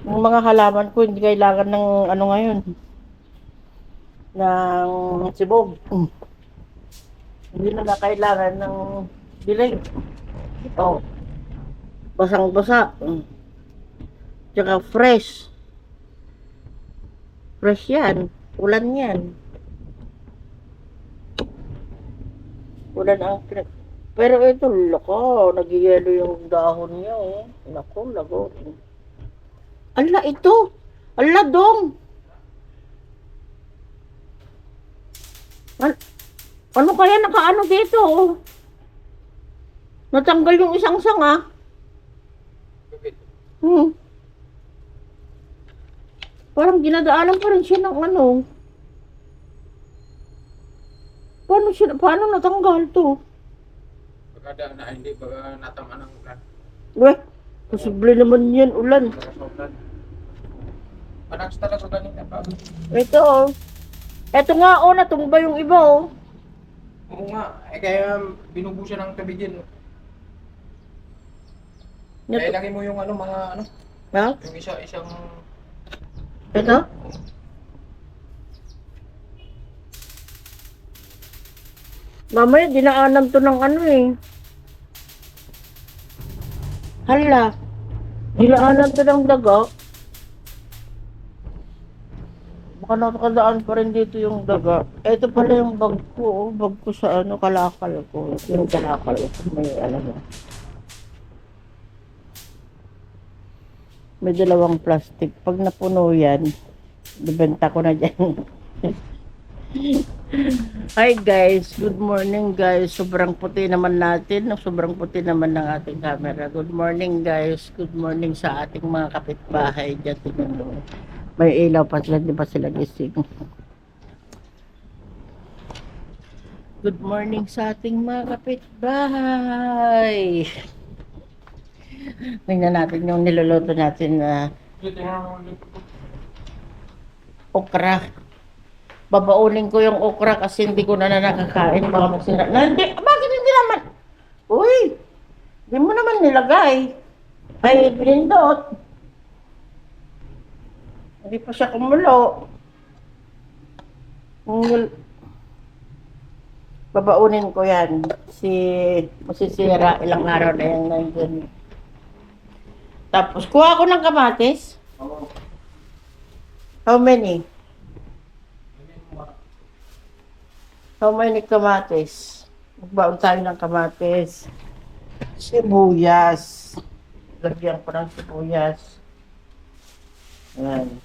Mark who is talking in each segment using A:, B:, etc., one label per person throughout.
A: Yung mga halaman ko, hindi kailangan ng ano ngayon, ng sibog. Hindi na kailangan ng dilig. Oh, basang-basa. Tsaka fresh. Fresh yan. Ulan yan. Ulan ang pero ito, lako, nagyelo yung dahon niya, oh. Lako, lago. Ala, ito. Ala, dong. Ano kaya nakaano dito, oh? Natanggal yung isang sanga. Hmm. Parang ginadaanan pa rin siya ng ano. Paano natanggal to?
B: Pagkada na hindi ba natama ng ulan.
A: Weh, posible naman yan, ulan.
B: Panags talaga ganito pa.
A: Ito, oh. Ito nga, oh, natumba yung iba, oh.
B: Oo nga, kaya binubusan ng tubig yun. Kaya lagay mo yung ano, mga ano,
A: Ha?
B: yung isang...
A: Ito? Mamaya, dinaanan to ng ano, eh. Hala. Dinaanan to ng daga. Baka nakakadaan pa rin dito yung daga. Ito pala yung bag ko, oh. Bag ko sa ano, kalakal ko. Yung kalakal ko. May ano mo. May dalawang plastic. Pag napuno yan, bibenta ko na dyan. Hi guys, good morning guys. Sobrang puti naman natin. Sobrang puti naman ng ating camera. Good morning guys. Good morning sa ating mga kapitbahay dyan. Tingnan mo. May ilaw pa sila, di pa sila gising. Good morning sa ating mga kapitbahay. Tingnan natin yung niluluto natin na okra. Babaunin ko yung okra kasi hindi ko na nakakain. Baka masira. Na, hindi. Bakit hindi naman? Uy! Hindi mo naman nilagay. Ay, pinindot. Hindi pa siya kumulo. Babaunin ko yan. Masisira. Ilang araw na yan nandun. Tapos, kuha ko ng kamatis. How many? How many kamatis? Magbaon tayo ng kamatis. Sibuyas. Lagyan ko ng sibuyas. Ayan.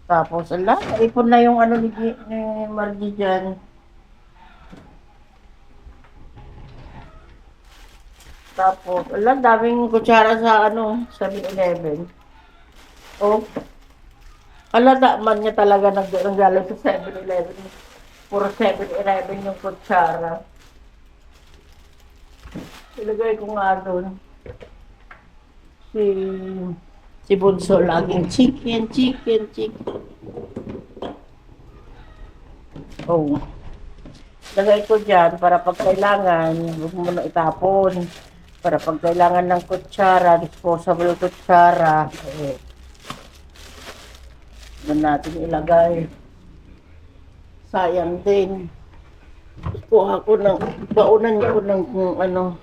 A: Tapos, ala, naipon na yung ano ni Margie dyan. Tapos, ala, daming kutsara sa ano, 7-Eleven. Oh. Ala, man niya talaga nanggaling sa 7-Eleven. Puro 7-Eleven yung kutsara. Ilagay ko nga doon. Si Bunso laging chicken. Oh. Lagay ko dyan para pag kailangan, huwag mo na itapon. Para pag kailangan ng kutsara, disposable kutsara. Doon natin ilagay. Sayang din. Kuha ko ng, baunan ko ng ano,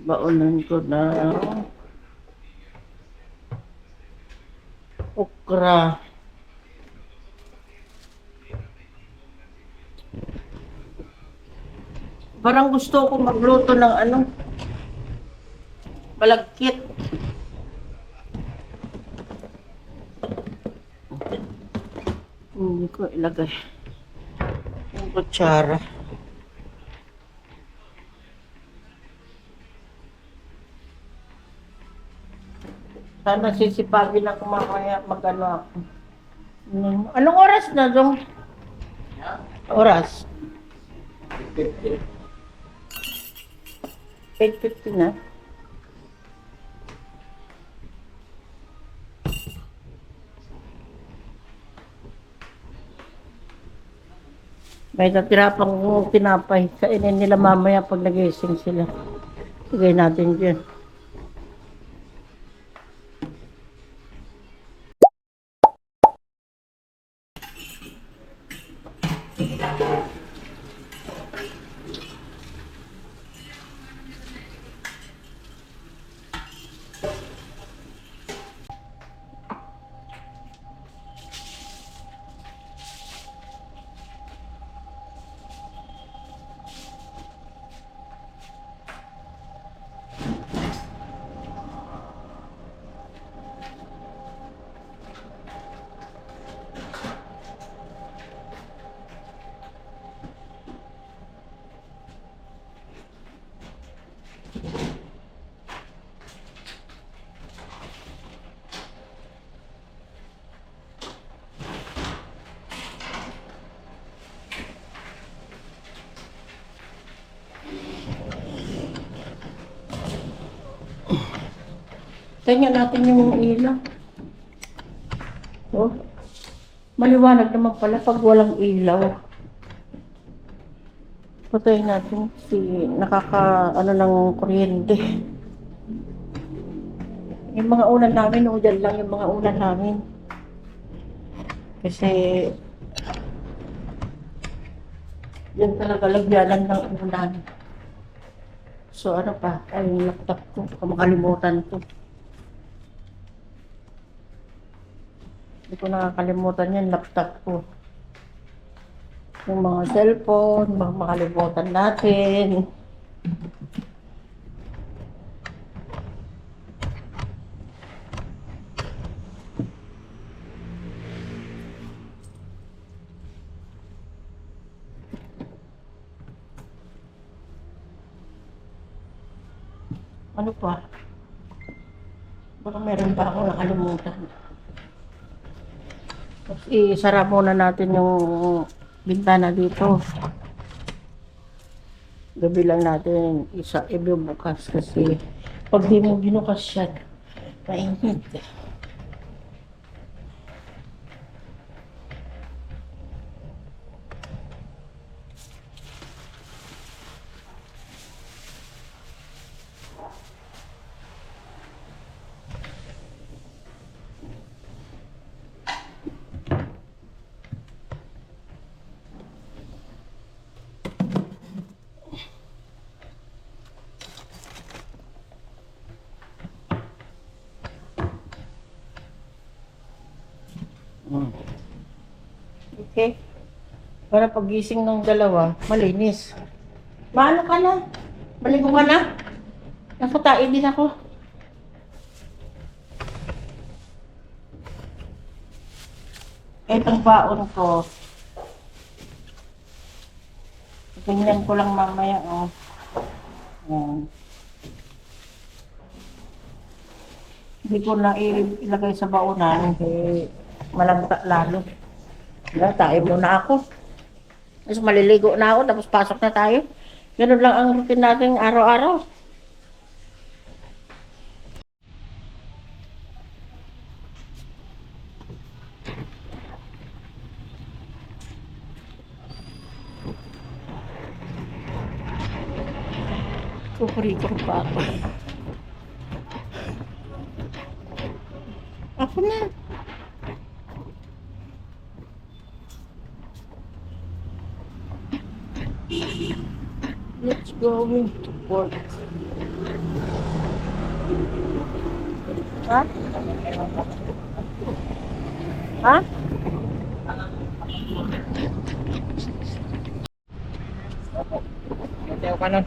A: baunan ko na okra. Parang gusto ko magluto ng ano, malagkit. Hindi ko ilagay yung kutsara. Sana sisipagin ako mamaya mag-ano ako. Anong oras na dong? Oras? 8:50 na. May natira pang tinapay. Kainin nila mamaya pag nagising sila. Sigay natin dyan. Tingnan natin yung ilaw. Oh, maliwanag naman pala pag walang ilaw. Patayin natin si ano ng kuryente. Yung mga ulan namin, o dyan lang yung mga ulan namin. Kasi yan talaga lagyanan ng ulan. So ano pa, ay yung laptop ko, baka makalimutan ko. Hindi ko nakakalimutan yung laptop ko. Yung mga cellphone, baka makalimutan natin. Ano pa? Baka meron pa akong nakalimutan. Tapos isara muna natin yung bintana dito. Gabi lang natin ibubukas kasi pag di mo binukas yan, mainit. Okay. Para pagising ng dalawa, malinis. Maano ka na? Maligo ka na? Nakutain din ako. Itong baon ko. Tingnan ko lang mamaya, oh. Ayan. Hindi ko na ilagay sa baonan, eh, malagta lalo. Tayo muna ako. Tapos maliligo na ako, tapos pasok na tayo. Ganun lang ang routine natin araw-araw. Kukuri-kuri pa ako. Ako na. Let's go to work. Ha? Ha?
B: Mateo ka nun.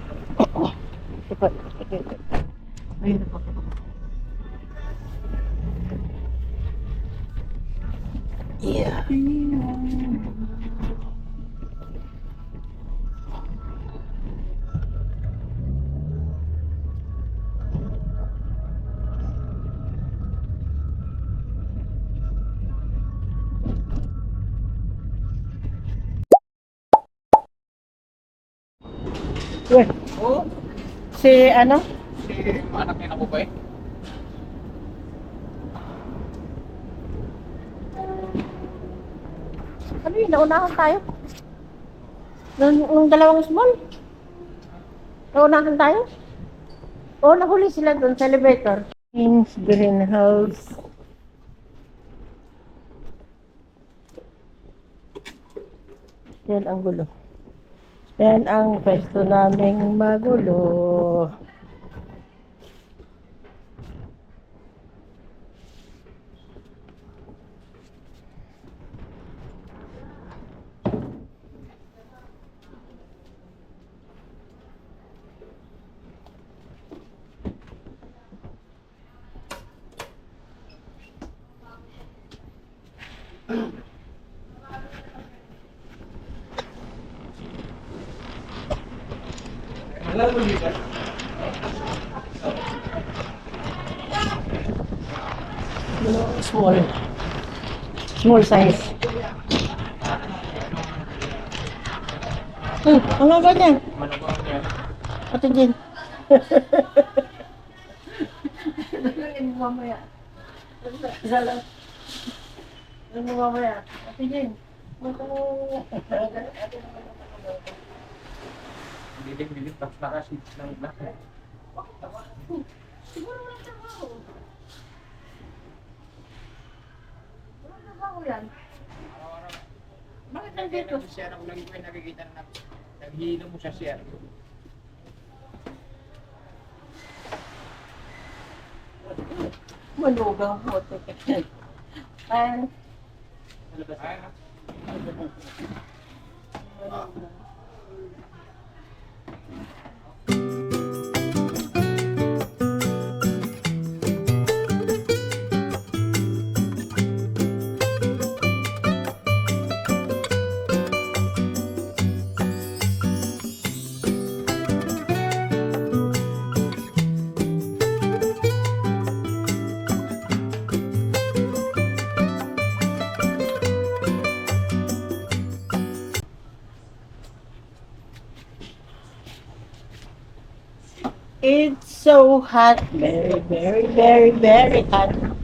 A: Ayun po. Yeah. Uy,
B: Oo.
A: si ano?
B: Anak niya na po ba eh?
A: Ano yun? Naunahan tayo? Nung dalawang small? Naunahan tayo? Oo, nahuli sila doon sa elevator. King's Greenhouse. Yan ang gulo. Yan ang pwesto naming magulo.
B: Alam mo dito.
A: Small. Small size. Ano ba yan? Ate Jen. mo mamaya. Salam. Ano mo mamaya? Ate Jane.
B: Dilim-dilim, tapos naka-switch lang na.
A: Siguro wala trabaho. Wala trabaho yan.
B: Araw-araw.
A: Bakit nandito?
B: Sa share ako lagi ko yung nakikita na naghihilo mo sa share.
A: Malugang po. Ay,
B: Ay,
A: it's so hot. Very, very, very, very hot.